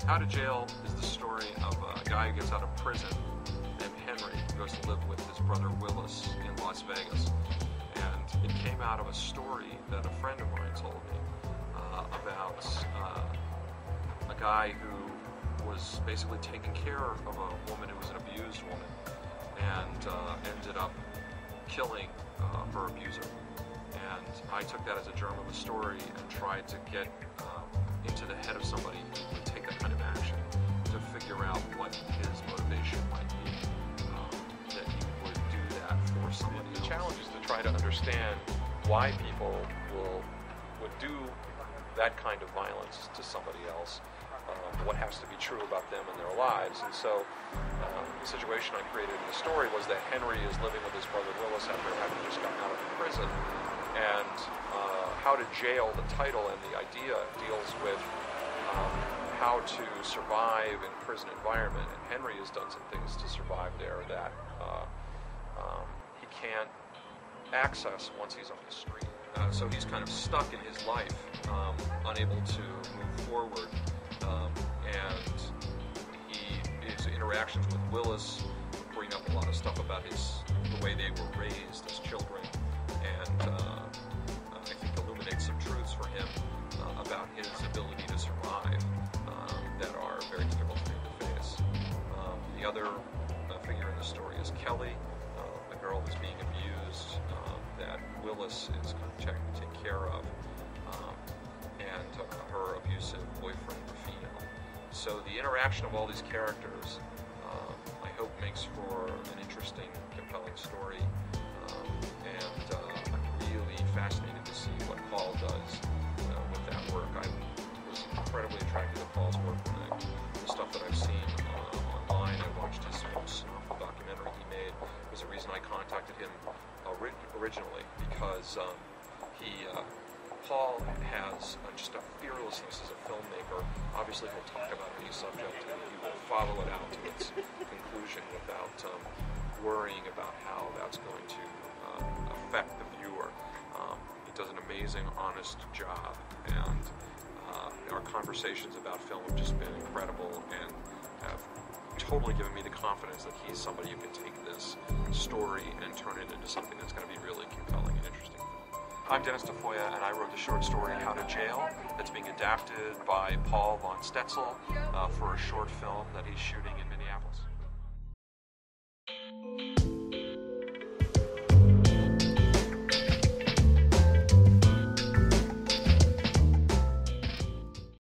How to Jail is the story of a guy who gets out of prison named Henry, who goes to live with his brother Willis in Las Vegas. And it came out of a story that a friend of mine told me about a guy who was basically taking care of a woman who was an abused woman and ended up killing her abuser. And I took that as a germ of a story and tried to get into the head of somebody who would take that kind of action to figure out what his motivation might be, that he would do that for somebody else. The challenge is to try to understand why people would do that kind of violence to somebody else, what has to be true about them and their lives. And so the situation I created in the story was that Henry is living with his brother Willis after having just gotten out of prison. And How to Jail, the title and the idea, deals with how to survive in prison environment. And Henry has done some things to survive there that he can't access once he's on the street. So he's kind of stuck in his life, unable to move forward. And his interactions with Willis bring up a lot of stuff about the way they were raised as children, and I think illuminate some truths for him about his ability to survive that are very difficult for him to face. The other figure in the story is Kelly, a girl who's being abused that Willis is trying to take care of, and her abusive boyfriend, Rufino. So the interaction of all these characters, I hope, makes for an interesting, compelling story, and I'm really fascinated to see what Paul does with that work. I was incredibly attracted to Paul's work when the stuff that I've seen online. I watched his documentary he made. It was the reason I contacted him originally, because Paul has just a fearlessness as a filmmaker. Obviously, he'll talk about any subject and he will follow it out to its conclusion without worrying about how that's going to affect the viewer. He does an amazing, honest job, and our conversations about film have just been incredible and have totally given me the confidence that he's somebody who can take this story and turn it into something that's going to be really compelling and interesting. I'm Dennis Tafoya, and I wrote the short story How to Jail that's being adapted by Paul von Stetzel for a short film that he's shooting in Minneapolis.